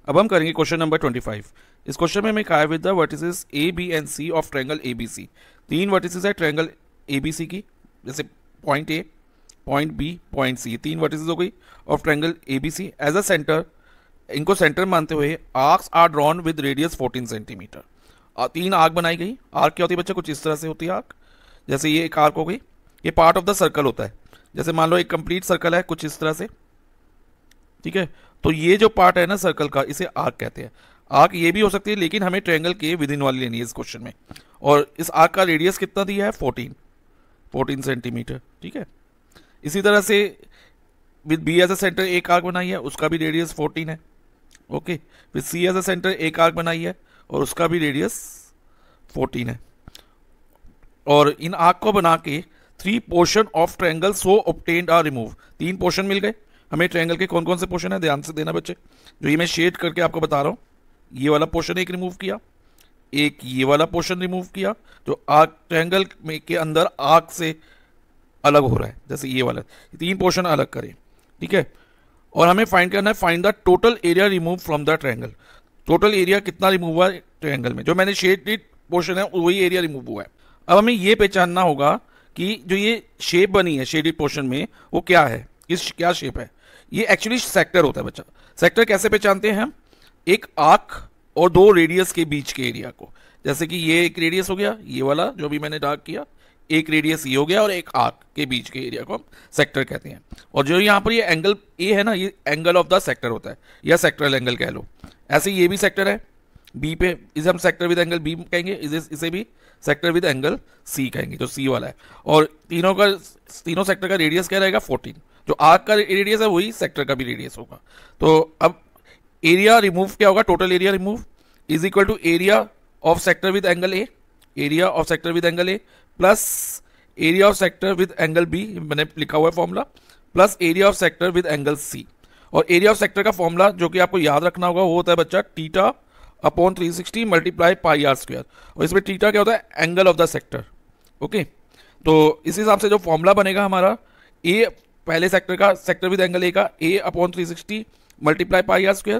अब हम करेंगे क्वेश्चन नंबर 25। इस क्वेश्चन में हमें कहा है with the vertices A B and C of triangle A B C. तीन वर्टिसेस है ट्रायंगल ए बी सी की, जैसे point A, point B, point C, तीन वर्टिसेस हो गई of triangle A B C. As a centre, इनको centre मानते हुए arcs are drawn with radius 14 centimetre. तीन आर्क बनाई गई। आर्क क्या होती है बच्चा? कुछ इस तरह से होती है आर्क। जैसे ये एक आर्क हो गई, ये पार्ट ऑफ द सर्कल होता है। जैसे मान लो एक कंप्लीट सर्कल है कुछ इस तरह से, ठीक है। तो ये जो पार्ट है ना सर्कल का, इसे आर्क कहते हैं। आर्क ये भी हो सकती है, लेकिन हमें ट्रायंगल के विद इन वाली लेनी है इस क्वेश्चन में। और इस आर्क का रेडियस कितना दिया है? 14 सेंटीमीटर, ठीक है। इसी तरह से with B as a centre एक आर्क बनाई है, उसका भी रेडियस 14 है, okay. With C as a centre एक आर्क बनाई है और उसका भी रेडियस 14 है। और इन आर्क को बना के 3 portion of triangle so obtained are removed. 3 portion मिल गए हमें ट्रायंगल के। कौन कौन से पोर्शन है ध्यान से देना बच्चे, जो ये मैं शेड करके आपको बता रहा हूँ। ये वाला पोर्शन एक रिमूव किया, एक ये वाला पोर्शन रिमूव किया जो आर्क ट्रायंगल में के अंदर आर्क से अलग हो रहा है, जैसे ये वाला। 3 पोर्शन अलग करें, ठीक है। और हमें फाइंड करना है, find the total area remove from the triangle. Total area कितना रिमूव हुआ है ट्रायंगल में? जो मैंने शेडेड पोर्शन है वही एरिया रिमूव हुआ है। अब हमें ये पहचानना होगा कि जो ये शेप बनी है शेडेड पोर्शन में वो क्या है, इस क्या शेप है। ये एक्चुअली सेक्टर होता है बच्चा। सेक्टर कैसे पहचानते हैं हम? एक आर्क और 2 रेडियस के बीच के एरिया को। जैसे कि ये एक रेडियस हो गया, ये वाला जो भी मैंने डार्क किया, एक रेडियस ये हो गया, और एक आर्क के बीच के एरिया को हम सेक्टर कहते हैं। और जो यहाँ पर ये एंगल ए है ना, ये एंगल ऑफ द सेक्टर होता है, या सेक्टरल एंगल कह लो। ऐसे ये भी सेक्टर है बी पे, इसे हम सेक्टर विद एंगल बी कहेंगे, इसे भी सेक्टर विद एंगल सी कहेंगे, जो सी वाला है। और तीनों सेक्टर का रेडियस क्या रहेगा? 14। जो आर्क का रेडियस है वही सेक्टर का भी रेडियस होगा। तो अब एरिया रिमूव क्या होगा? Total area remove is equal to area of sector with angle A, area of sector with angle A plus area of sector with angle B, मैंने लिखा हुआ है formula, plus area of sector with angle C. और area of sector का formula जो कि आपको याद रखना होगा वो होता है बच्चा theta upon 360 multiply pi are square. और इसमें थीटा क्या होता है? Angle of the sector, okay. तो इस हिसाब से जो फॉर्मूला बनेगा हमारा, ए पहले सेक्टर का, सेक्टर विद एंगल ए का, A upon 360 multiply pi are square,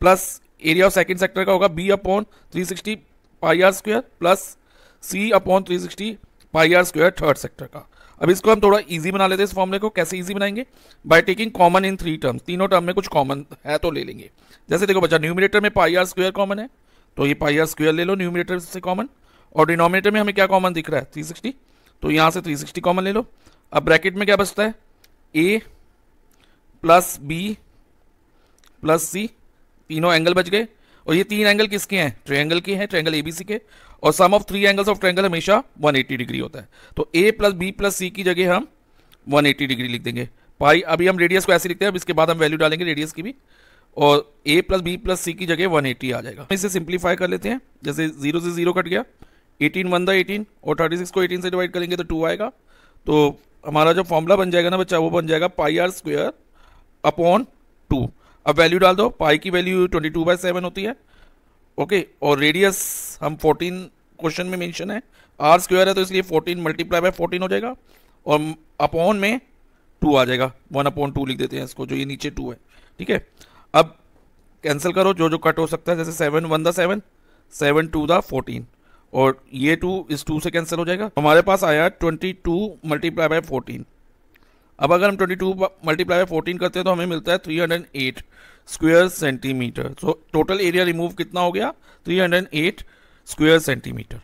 plus area of second sector का होगा B upon 360 pi are square, plus C upon 360 pi are square third sector का। अब इसको हम थोड़ा इजी बना लेते हैं इस फॉर्मूले को। कैसे इजी बनाएंगे? By taking common in 3 terms. तीनों टर्म में कुछ कॉमन है तो ले लेंगे। जैसे देखो बच्चा, न्यूमरेटर में पाई आर स्क्वायर कॉमन है, तो ये पाई आर स्क्वायर ले लो न्यूमरेटर से कॉमन। और डिनोमिनेटर में हमें क्या कॉमन दिख रहा है? 360, तो यहाँ से 360 कॉमन ले लो। अब ब्रैकेट में क्या बचता है? ए प्लस बी प्लस सी, तीनों एंगल बच गए। और ये 3 एंगल किसके हैं? ट्रायंगल के हैं, ट्रायंगल एबीसी के। और सम ऑफ 3 एंगल्स ऑफ ट्रायंगल हमेशा 180 डिग्री होता है। तो ए प्लस बी प्लस सी की जगह हम 180 डिग्री लिख देंगे। पाई, अभी हम रेडियस को ऐसे लिखते हैं, अब इसके बाद हम वैल्यू डालेंगे रेडियस की भी। और ए प्लस बी प्लस सी की जगह 180 आ जाएगा। इसे सिंप्लीफाई कर लेते हैं। जैसे 0 से 0 कट गया, 18 1 18, और 36 को 18 से डिवाइड करेंगे तो 2 आएगा। तो हमारा जो फॉर्मूला बन जाएगा ना बच्चा, वो बन जाएगा पाई आर स्क्वायर अपॉन 2। अब वैल्यू डाल दो। पाई की वैल्यू 22/7 होती है, ओके। और रेडियस हम 14 क्वेश्चन में मेंशन है, आर स्क्वायर है तो इसलिए 14 मल्टीप्लाई बाय 14 हो जाएगा। और अपॉन में 2 आ जाएगा, 1/2 लिख देते हैं इसको, जो ये नीचे 2 है, ठीक है। अब कैंसिल करो जो जो कट हो सकता है। जैसे 7 1 7, 7 2 14, और ये 2 इस 2 से कैंसिल हो जाएगा। हमारे पास आया 22 मल्टीप्लाई बाय 14। अब अगर हम 22 मल्टीप्लाई बाय 14 करते हैं तो हमें मिलता है 308 square centimetre. So total area remove कितना हो गया? 308 स्क्वायर सेंटीमीटर।